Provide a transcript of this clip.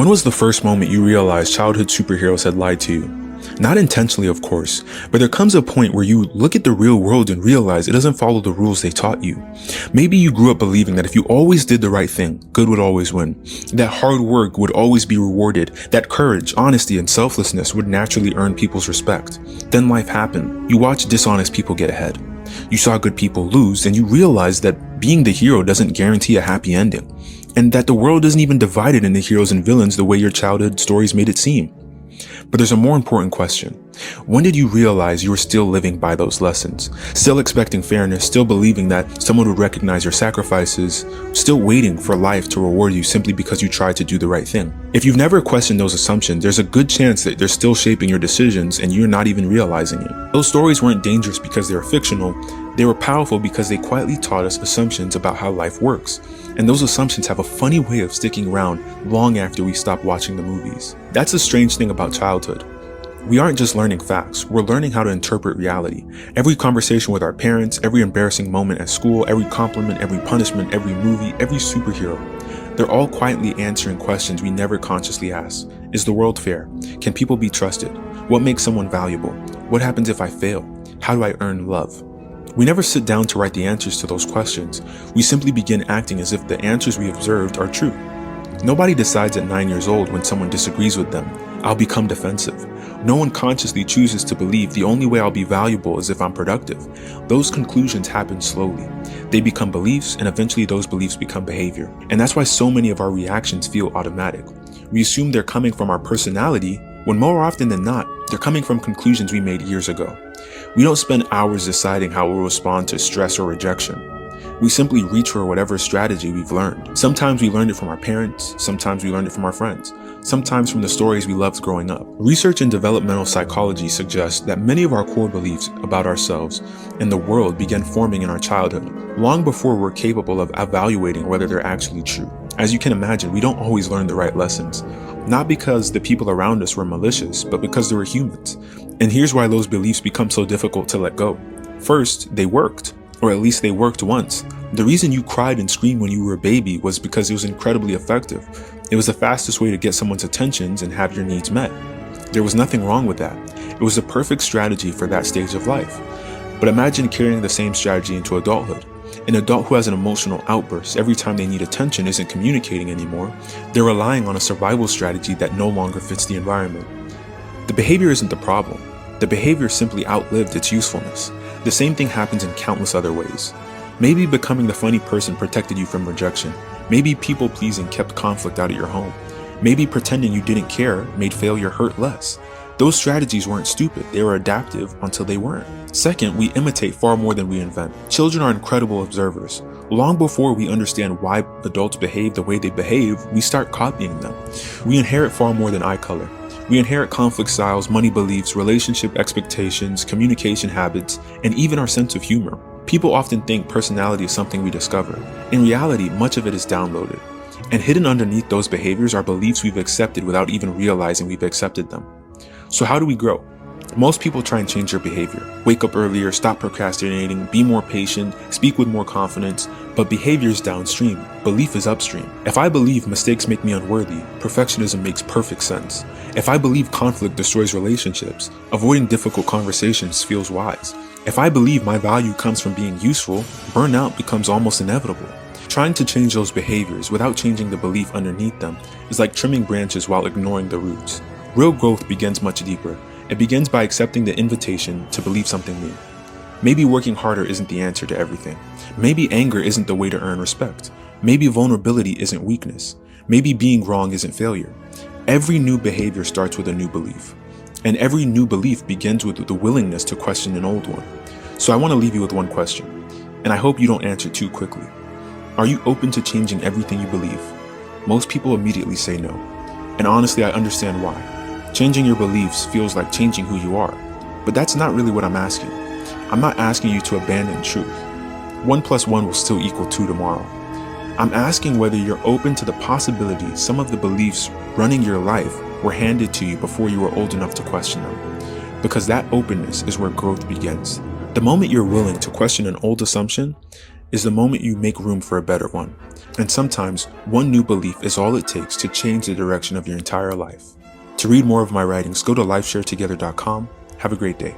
When was the first moment you realized childhood superheroes had lied to you? Not intentionally, of course, but there comes a point where you look at the real world and realize it doesn't follow the rules they taught you. Maybe you grew up believing that if you always did the right thing, good would always win, that hard work would always be rewarded, that courage, honesty, and selflessness would naturally earn people's respect. Then life happened. You watched dishonest people get ahead. You saw good people lose, and you realized that being the hero doesn't guarantee a happy ending, and that the world isn't even divided into heroes and villains the way your childhood stories made it seem. But there's a more important question. When did you realize you were still living by those lessons? Still expecting fairness, still believing that someone would recognize your sacrifices, still waiting for life to reward you simply because you tried to do the right thing? If you've never questioned those assumptions, there's a good chance that they're still shaping your decisions and you're not even realizing it. Those stories weren't dangerous because they were fictional. They were powerful because they quietly taught us assumptions about how life works. And those assumptions have a funny way of sticking around long after we stop watching the movies. That's the strange thing about childhood. We aren't just learning facts, we're learning how to interpret reality. Every conversation with our parents, every embarrassing moment at school, every compliment, every punishment, every movie, every superhero, they're all quietly answering questions we never consciously ask. Is the world fair? Can people be trusted? What makes someone valuable? What happens if I fail? How do I earn love? We never sit down to write the answers to those questions. We simply begin acting as if the answers we observed are true. Nobody decides at 9 years old when someone disagrees with them, I'll become defensive. No one consciously chooses to believe the only way I'll be valuable is if I'm productive. Those conclusions happen slowly. They become beliefs, and eventually those beliefs become behavior. And that's why so many of our reactions feel automatic. We assume they're coming from our personality, when more often than not, they're coming from conclusions we made years ago. We don't spend hours deciding how we'll respond to stress or rejection. We simply reach for whatever strategy we've learned. Sometimes we learned it from our parents, sometimes we learned it from our friends, sometimes from the stories we loved growing up. Research in developmental psychology suggests that many of our core beliefs about ourselves and the world began forming in our childhood, long before we're capable of evaluating whether they're actually true. As you can imagine, we don't always learn the right lessons, not because the people around us were malicious, but because they were humans. And here's why those beliefs become so difficult to let go. First, they worked. Or at least they worked once. The reason you cried and screamed when you were a baby was because it was incredibly effective. It was the fastest way to get someone's attentions and have your needs met. There was nothing wrong with that. It was the perfect strategy for that stage of life. But imagine carrying the same strategy into adulthood. An adult who has an emotional outburst every time they need attention isn't communicating anymore. They're relying on a survival strategy that no longer fits the environment. The behavior isn't the problem. The behavior simply outlived its usefulness. The same thing happens in countless other ways. Maybe becoming the funny person protected you from rejection. Maybe people-pleasing kept conflict out of your home. Maybe pretending you didn't care made failure hurt less. Those strategies weren't stupid, they were adaptive until they weren't. Second, we imitate far more than we invent. Children are incredible observers. Long before we understand why adults behave the way they behave, we start copying them. We inherit far more than eye color. We inherit conflict styles, money beliefs, relationship expectations, communication habits, and even our sense of humor. People often think personality is something we discover. In reality, much of it is downloaded. And hidden underneath those behaviors are beliefs we've accepted without even realizing we've accepted them. So how do we grow? Most people try and change their behavior. Wake up earlier, stop procrastinating, be more patient, speak with more confidence, but behavior is downstream, belief is upstream. If I believe mistakes make me unworthy, perfectionism makes perfect sense. If I believe conflict destroys relationships, avoiding difficult conversations feels wise. If I believe my value comes from being useful, burnout becomes almost inevitable. Trying to change those behaviors without changing the belief underneath them is like trimming branches while ignoring the roots. Real growth begins much deeper. It begins by accepting the invitation to believe something new. Maybe working harder isn't the answer to everything. Maybe anger isn't the way to earn respect. Maybe vulnerability isn't weakness. Maybe being wrong isn't failure. Every new behavior starts with a new belief. And every new belief begins with the willingness to question an old one. So I want to leave you with one question, and I hope you don't answer too quickly. Are you open to changing everything you believe? Most people immediately say no. And honestly, I understand why. Changing your beliefs feels like changing who you are, but that's not really what I'm asking. I'm not asking you to abandon truth. 1 + 1 will still equal 2 tomorrow. I'm asking whether you're open to the possibility some of the beliefs running your life were handed to you before you were old enough to question them. Because that openness is where growth begins. The moment you're willing to question an old assumption, is the moment you make room for a better one. And sometimes, one new belief is all it takes to change the direction of your entire life. To read more of my writings, go to lifesharetogether.com. Have a great day.